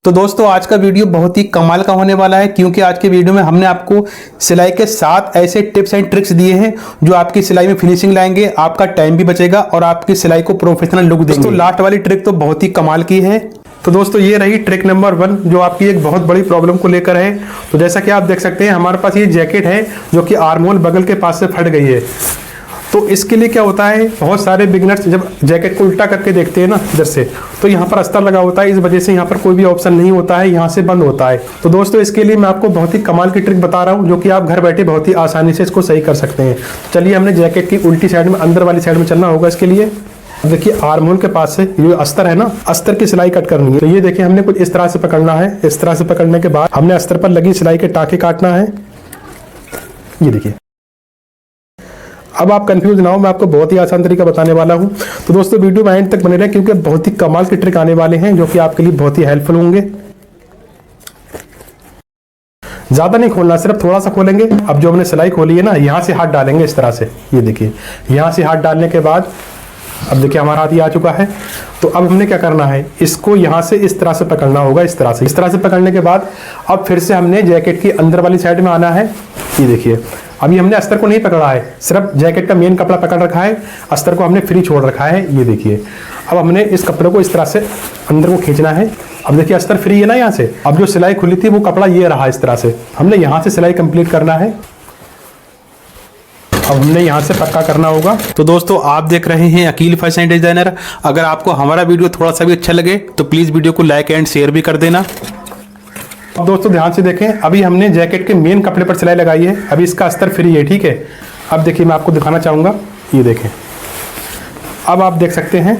तो दोस्तों आज का वीडियो बहुत ही कमाल का होने वाला है, क्योंकि आज के वीडियो में हमने आपको सिलाई के 7 ऐसे टिप्स एंड ट्रिक्स दिए हैं जो आपकी सिलाई में फिनिशिंग लाएंगे, आपका टाइम भी बचेगा और आपकी सिलाई को प्रोफेशनल लुक देंगे। दोस्तों लास्ट वाली ट्रिक तो बहुत ही कमाल की है। तो दोस्तों ये रही ट्रिक नंबर 1 जो आपकी एक बहुत बड़ी प्रॉब्लम को लेकर है। तो जैसा कि आप देख सकते हैं हमारे पास ये जैकेट है जो कि आर्म होल बगल के पास से फट गई है। तो इसके लिए क्या होता है, बहुत सारे बिगिनर्स जब जैकेट को उल्टा करके देखते हैं ना इधर से, तो यहाँ पर अस्तर लगा होता है, इस वजह से यहाँ पर कोई भी ऑप्शन नहीं होता है, यहाँ से बंद होता है। तो दोस्तों इसके लिए मैं आपको बहुत ही कमाल की ट्रिक बता रहा हूँ जो कि आप घर बैठे बहुत ही आसानी से इसको सही कर सकते हैं। चलिए हमने जैकेट की उल्टी साइड में अंदर वाली साइड में चलना होगा। इसके लिए देखिए आर्म होल के पास से ये अस्तर है ना, अस्तर की सिलाई कट करनी है। तो ये देखिए हमने कुछ इस तरह से पकड़ना है। इस तरह से पकड़ने के बाद हमने अस्तर पर लगी सिलाई के टाँके काटना है। ये देखिए, अब आप कंफ्यूज ना हो, मैं आपको बहुत ही आसान तरीका बताने वाला हूं। तो दोस्तों वीडियो में एंड तक बने रहें क्योंकि बहुत ही कमाल के ट्रिक आने वाले हैं जो कि आपके लिए बहुत ही हेल्पफुल होंगे। ज्यादा नहीं खोलना, सिर्फ थोड़ा सा खोलेंगे। अब जो हमने सिलाई खोली है ना, यहां से हाथ डालेंगे इस तरह से। ये देखिए यहां से हाथ डालने के बाद अब देखिए हमारा हाथ ये आ चुका है। तो अब हमने क्या करना है, इसको यहाँ से इस तरह से पकड़ना होगा। इस तरह से पकड़ने के बाद अब फिर से हमने जैकेट की अंदर वाली साइड में आना है। ये देखिए अभी हमने अस्तर को नहीं पकड़ा है, सिर्फ जैकेट का मेन कपड़ा पकड़ रखा है, अस्तर को हमने फ्री छोड़ रखा है। ये देखिए अब हमने इस कपड़े को इस तरह से अंदर को खींचना है। अब देखिए अस्तर फ्री है ना यहाँ से। अब जो सिलाई खुली थी वो कपड़ा ये रहा, इस तरह से हमने यहाँ से सिलाई कंप्लीट करना है। अब हमने यहाँ से पक्का करना होगा। तो दोस्तों आप देख रहे हैं अकील फैशन डिजाइनर। अगर आपको हमारा वीडियो थोड़ा सा भी अच्छा लगे तो प्लीज वीडियो को लाइक एंड शेयर भी कर देना। अब दोस्तों ध्यान से देखें, अभी हमने जैकेट के मेन कपड़े पर सिलाई लगाई है। अभी इसका अस्तर फ्री है, ठीक है। अब देखिए मैं आपको दिखाना चाहूँगा, ये देखें। अब आप देख सकते हैं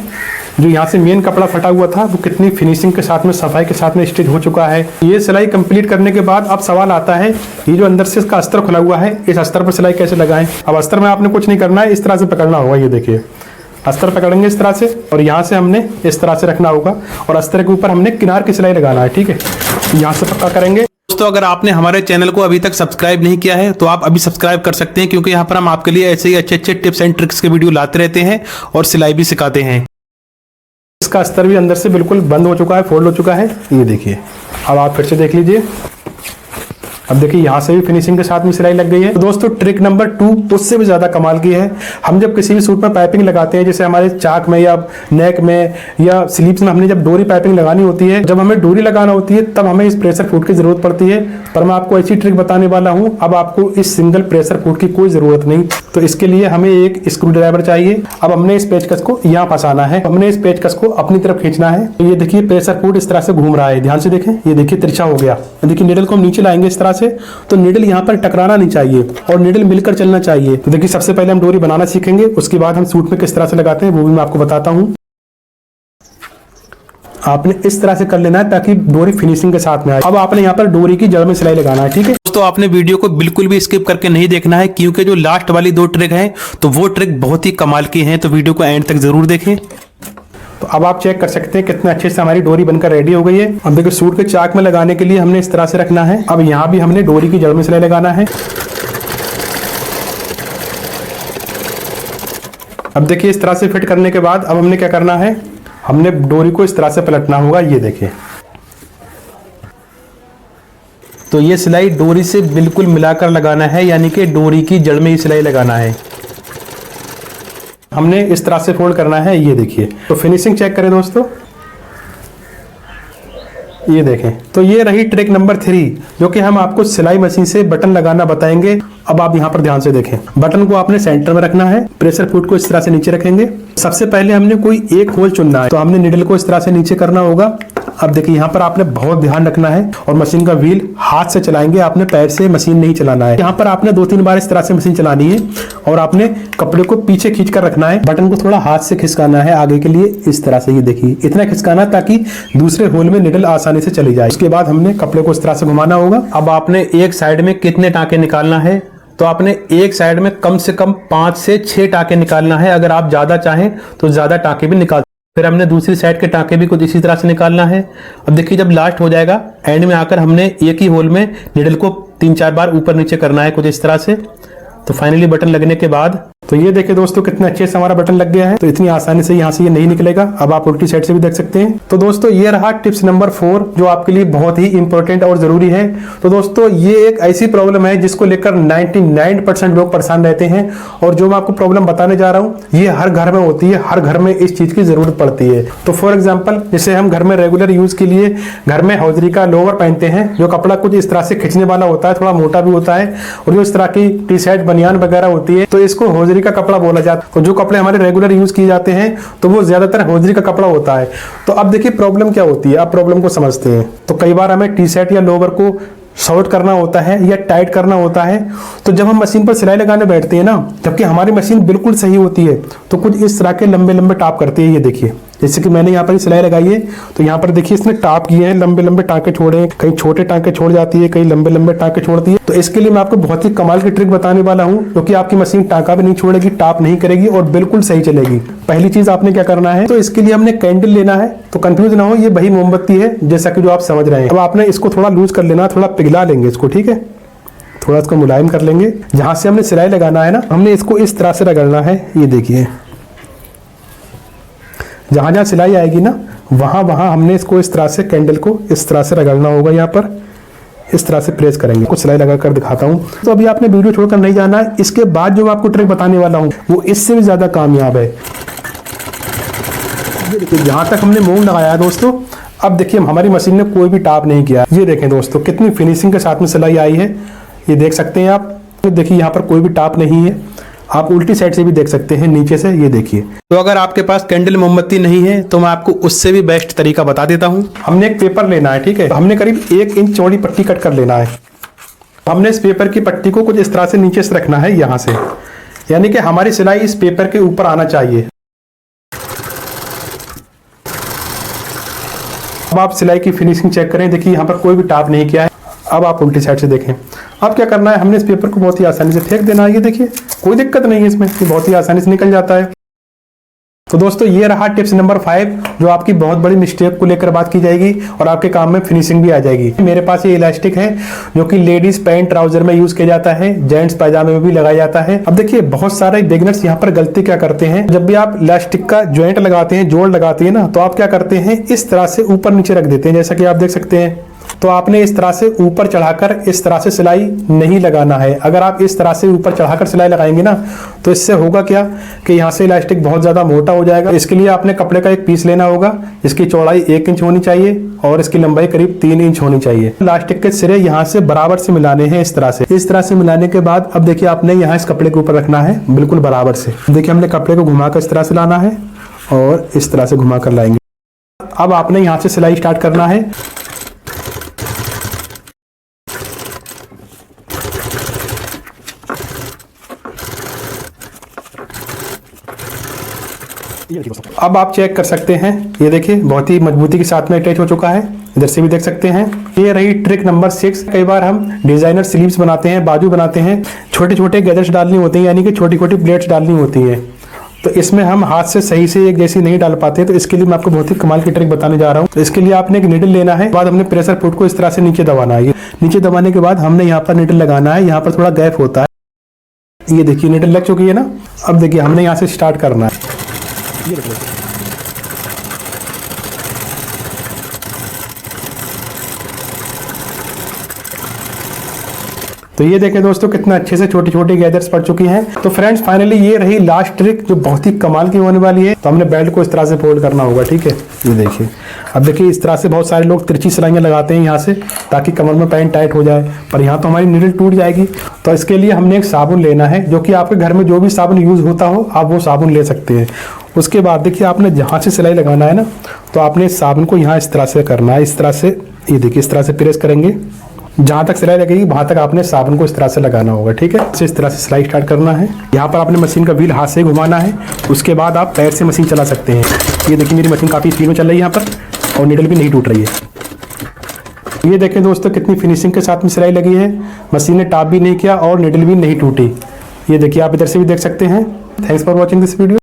जो यहाँ से मेन कपड़ा फटा हुआ था वो कितनी फिनिशिंग के साथ में, सफाई के साथ में स्टिच हो चुका है। ये सिलाई कंप्लीट करने के बाद अब सवाल आता है, ये जो अंदर से इसका अस्तर खुला हुआ है, इस अस्तर पर सिलाई कैसे लगाएं। अब अस्तर में आपने कुछ नहीं करना है, इस तरह से पकड़ना होगा। ये देखिए अस्तर पकड़ेंगे इस तरह से और यहाँ से हमने इस तरह से रखना होगा और अस्तर के ऊपर हमने किनार की सिलाई लगाना है, ठीक है। यहाँ से पक्का करेंगे। दोस्तों अगर आपने हमारे चैनल को अभी तक सब्सक्राइब नहीं किया है तो आप अभी सब्सक्राइब कर सकते हैं, क्योंकि यहाँ पर हम आपके लिए ऐसे ही अच्छे अच्छे टिप्स एंड ट्रिक्स के वीडियो लाते रहते हैं और सिलाई भी सिखाते हैं। इसका अस्तर भी अंदर से बिल्कुल बंद हो चुका है, फोल्ड हो चुका है। ये देखिए अब आप फिर से देख लीजिए। अब देखिए यहाँ से भी फिनिशिंग के साथ में सिलाई लग गई है। तो दोस्तों ट्रिक नंबर 2 उससे भी ज्यादा कमाल की है। हम जब किसी भी सूट में पाइपिंग लगाते हैं, जैसे हमारे चाक में या नेक में या स्लीव्स में, हमने जब डोरी पाइपिंग लगानी होती है, जब हमें डोरी लगाना होती है तब हमें इस प्रेशर फूट की जरूरत पड़ती है। पर मैं आपको ऐसी ट्रिक बताने वाला हूँ, अब आपको इस सिंगल प्रेशर फूट की कोई जरूरत नहीं। तो इसके लिए हमें एक स्क्रू ड्राइवर चाहिए। अब हमने इस पेचकस को यहाँ फंसाना है, हमने इस पेचकस को अपनी तरफ खींचना है। तो ये देखिए प्रेशर फूट इस तरह से घूम रहा है, ध्यान से देखें। ये देखिए तिरछा हो गया। देखिए निडल को हम नीचे लाएंगे इस तरह से, तो निडल यहाँ पर टकराना नहीं चाहिए और निडल मिलकर चलना चाहिए। तो देखिए सबसे पहले हम डोरी बनाना सीखेंगे, उसके बाद हम सूट में किस तरह से लगाते हैं वो भी मैं आपको बताता हूँ। आपने इस तरह से कर लेना है ताकि डोरी फिनिशिंग के साथ में आए। अब आपने यहाँ पर डोरी की जड़ में सिलाई लगाना है, ठीक है। दोस्तों आपने वीडियो को बिल्कुल भी स्किप करके नहीं देखना है, क्योंकि जो लास्ट वाली 2 ट्रिक हैं तो वो ट्रिक बहुत ही कमाल की हैं। तो वीडियो को एंड तक जरूर देखें। तो अब आप चेक कर सकते हैं कितने अच्छे से हमारी डोरी बनकर रेडी हो गई है। अब देखिए सूट के चाक में लगाने के लिए हमने इस तरह से रखना है। अब यहाँ भी हमने डोरी की जड़ में सिलाई लगाना है। अब देखिए इस तरह से फिट करने के बाद अब हमने क्या करना है, हमने डोरी को इस तरह से पलटना होगा। ये देखिए तो ये सिलाई डोरी से बिल्कुल मिलाकर लगाना है, यानी कि डोरी की जड़ में ही सिलाई लगाना है। हमने इस तरह से फोल्ड करना है। ये देखिए तो फिनिशिंग चेक करें दोस्तों, ये देखें। तो ये रही ट्रिक नंबर 3 जो कि हम आपको सिलाई मशीन से बटन लगाना बताएंगे। अब आप यहाँ पर ध्यान से देखें, बटन को आपने सेंटर में रखना है, प्रेशर फूट को इस तरह से नीचे रखेंगे। सबसे पहले हमने कोई एक होल चुनना है, तो हमने निडल को इस तरह से नीचे करना होगा। अब देखिए यहाँ पर आपने बहुत ध्यान रखना है और मशीन का व्हील हाथ से चलाएंगे, आपने पैर से मशीन नहीं चलाना है। यहाँ पर आपने 2-3 बार इस तरह से मशीन चलानी है और आपने कपड़े को पीछे खींच कर रखना है। बटन को थोड़ा हाथ से खिसकाना है आगे के लिए, इस तरह से। ये देखिए इतना खिसकाना ताकि दूसरे होल में निडल आसानी से चली जाए। उसके बाद हमने कपड़े को इस तरह से घुमाना होगा। अब आपने एक साइड में कितने टाँके निकालना है, तो आपने एक साइड में कम से कम 5 से 6 टाँके निकालना है। अगर आप ज्यादा चाहें तो ज्यादा टाँके भी निकाल। फिर हमने दूसरी साइड के टाँके भी कुछ इसी तरह से निकालना है। अब देखिए जब लास्ट हो जाएगा एंड में आकर हमने एक ही होल में निडल को 3-4 बार ऊपर नीचे करना है, कुछ इस तरह से। तो फाइनली बटन लगने के बाद तो ये देखिए दोस्तों कितने अच्छे से हमारा बटन लग गया है। तो इतनी आसानी से यहाँ से ये नहीं निकलेगा। अब आप उल्टी साइड से भी देख सकते हैं। तो दोस्तों ये रहा टिप्स नंबर 4 जो आपके लिए बहुत ही इंपॉर्टेंट और जरूरी है। तो दोस्तों ये एक ऐसी प्रॉब्लम है जिसको लेकर 99% लोग परेशान रहते हैं, और जो मैं आपको प्रॉब्लम बताने जा रहा हूँ ये हर घर में होती है, हर घर में इस चीज की जरूरत पड़ती है। तो फॉर एग्जाम्पल जैसे हम घर में रेगुलर यूज के लिए घर में हौजरी का लोअर पहनते हैं, जो कपड़ा कुछ इस तरह से खींचने वाला होता है, थोड़ा मोटा भी होता है, और जो इस तरह की टी शर्ट बनियान वगैरह होती है, तो इसको हौजरी का कपड़ा बोला जाता है। तो जो कपड़े हमारे रेगुलर यूज किए जाते हैं तो वो ज्यादातर हौजरी का कपड़ा होता है। तो अब देखिए प्रॉब्लम क्या होती है, अब प्रॉब्लम को समझते हैं। तो कई बार हमें टी शर्ट या लोअर को शॉर्ट करना होता है या टाइट करना होता है। तो जब हम मशीन पर सिलाई लगाने बैठते हैं ना, जबकि हमारी मशीन बिल्कुल सही होती है, तो कुछ इस तरह के लंबे लंबे टाप करती है। ये देखिए जैसे कि मैंने यहाँ पर सिलाई लगाई है, तो यहाँ पर देखिए इसने टाप किए हैं, लंबे लंबे टाँके छोड़े हैं, कहीं छोटे टाँके छोड़ जाती है, कहीं लंबे लंबे टाँके छोड़ती है। तो इसके लिए मैं आपको बहुत ही कमाल की ट्रिक बताने वाला हूँ, क्योंकि आपकी मशीन टाँका भी नहीं छोड़ेगी, टाप नहीं करेगी और बिल्कुल सही चलेगी। पहली चीज आपने क्या करना है, तो इसके लिए हमने कैंडल लेना है। तो कंफ्यूज ना हो, ये वही मोमबत्ती है जैसा कि जो आप समझ रहे हैं। अब आपने इसको थोड़ा लूज कर लेना, थोड़ा पिघला लेंगे इसको, ठीक है, थोड़ा इसको मुलायम कर लेंगे। जहां से हमने सिलाई लगाना है ना, हमने इसको इस तरह से रगड़ना है। ये देखिए जहां जहां सिलाई आएगी ना, वहां वहां हमने इसको इस तरह से कैंडल को इस तरह से रगड़ना होगा। यहाँ पर इस तरह से प्रेस करेंगे। कुछ सिलाई लगाकर दिखाता हूँ। तो अभी आपने वीडियो छोड़कर नहीं जाना है, इसके बाद जो मैं आपको ट्रिक बताने वाला हूँ वो इससे भी ज्यादा कामयाब है। ये देखिए जहां तक हमने मोम लगाया है दोस्तों, अब देखिए हमारी मशीन ने कोई भी टाप नहीं किया। ये देखें दोस्तों कितनी फिनिशिंग के साथ में सिलाई आई है, ये देख सकते हैं आप। देखिए यहाँ पर कोई भी टाप नहीं है। आप उल्टी साइड से भी देख सकते हैं नीचे से, ये देखिए। तो अगर आपके पास कैंडल मोमबत्ती नहीं है तो मैं आपको उससे भी बेस्ट तरीका बता देता हूँ। हमने एक पेपर लेना है, ठीक है, हमने करीब 1 इंच चौड़ी पट्टी कट कर लेना है। हमने इस पेपर की पट्टी को कुछ इस तरह से नीचे से रखना है, यहाँ से, यानी कि हमारी सिलाई इस पेपर के ऊपर आना चाहिए। अब आप सिलाई की फिनिशिंग चेक करें, देखिए यहाँ पर कोई भी टाप नहीं किया है। अब आप उल्टी साइड से देखें। अब क्या करना है, हमने इस पेपर को बहुत ही आसानी से फेंक देना है। ये देखिए कोई दिक्कत नहीं है इसमें, ये बहुत ही आसानी से निकल जाता है। तो दोस्तों ये रहा टिप्स नंबर 5 जो आपकी बहुत बड़ी मिस्टेक को लेकर बात की जाएगी और आपके काम में फिनिशिंग भी आ जाएगी। मेरे पास ये इलास्टिक है जो कि लेडीज पैंट ट्राउजर में यूज किया जाता है, जेंट्स पायजामे में भी लगाया जाता है। अब देखिए बहुत सारे बिगिनर्स यहाँ पर गलती क्या करते हैं, जब भी आप इलास्टिक का ज्वाइंट लगाते हैं, जोड़ लगाते हैं ना, तो आप क्या करते हैं इस तरह से ऊपर नीचे रख देते हैं, जैसा कि आप देख सकते हैं। तो आपने इस तरह से ऊपर चढ़ाकर इस तरह से सिलाई नहीं लगाना है। अगर आप इस तरह से ऊपर चढ़ाकर सिलाई लगाएंगे ना, तो इससे होगा क्या कि यहाँ से इलास्टिक बहुत ज्यादा मोटा हो जाएगा। इसके लिए आपने कपड़े का एक पीस लेना होगा, इसकी चौड़ाई 1 इंच होनी चाहिए और इसकी लंबाई करीब 3 इंच होनी चाहिए। इलास्टिक के सिरे यहाँ से बराबर से मिलाने हैं, इस तरह से मिलाने के बाद अब देखिए आपने यहाँ इस कपड़े के ऊपर रखना है बिल्कुल बराबर से। देखिए हमने कपड़े को घुमाकर इस तरह से लाना है और इस तरह से घुमा कर लाएंगे। अब आपने यहाँ से सिलाई स्टार्ट करना है। अब आप चेक कर सकते हैं, ये देखिए बहुत ही मजबूती के साथ में अटैच हो चुका है। इधर से भी देख सकते हैं। ये रही ट्रिक नंबर 6। कई बार हम डिजाइनर स्लीव्स बनाते हैं, बाजू बनाते हैं, छोटे छोटे गैदर्स डालनी होती हैं, यानी कि छोटी छोटी प्लेट्स डालनी होती हैं। तो इसमें हम हाथ से सही से एक जैसी नहीं डाल पाते, तो इसके लिए मैं आपको बहुत ही कमाल की ट्रिक बताने जा रहा हूँ। तो इसके लिए आपने एक निडल लेना है, बाद हमने प्रेशर फुट को इस तरह से नीचे दबाना है। नीचे दबाने के बाद हमने यहाँ पर निडल लगाना है, यहाँ पर थोड़ा गैप होता है। ये देखिए निडल लग चुकी है ना। अब देखिए हमने यहाँ से स्टार्ट करना है। ये देखो तो ये देखें दोस्तों कितना अच्छे से छोटी छोटी गैदर्स पड़ चुकी हैं। तो फ्रेंड्स फाइनली ये रही लास्ट ट्रिक जो बहुत ही कमाल की होने वाली है। तो हमने बेल्ट को इस तरह से फोल्ड करना होगा, ठीक है। ये देखिए अब देखिए इस तरह से बहुत सारे लोग तिरछी सिलाइयाँ लगाते हैं यहाँ से, ताकि कमर में पैंट टाइट हो जाए, पर यहाँ तो हमारी नीडल टूट जाएगी। तो इसके लिए हमने एक साबुन लेना है, जो कि आपके घर में जो भी साबुन यूज होता हो आप वो साबुन ले सकते हैं। उसके बाद देखिए आपने जहाँ से सिलाई लगाना है ना, तो आपने इस साबुन को यहाँ इस तरह से करना है, इस तरह से। ये देखिए इस तरह से प्रेस करेंगे, जहां तक सिलाई लगेगी वहां तक आपने साबुन को इस तरह से लगाना होगा, ठीक है। इस तरह से सिलाई स्टार्ट करना है। यहाँ पर आपने मशीन का व्हील हाथ से घुमाना है, उसके बाद आप पैर से मशीन चला सकते हैं। ये देखिए मेरी मशीन काफ़ी स्पीड में चल रही है यहाँ पर, और नीडल भी नहीं टूट रही है। ये देखें दोस्तों कितनी फिनिशिंग के साथ में सिलाई लगी है, मशीन ने टाप भी नहीं किया और नीडल भी नहीं टूटी। ये देखिए आप इधर से भी देख सकते हैं। Thanks for watching this video.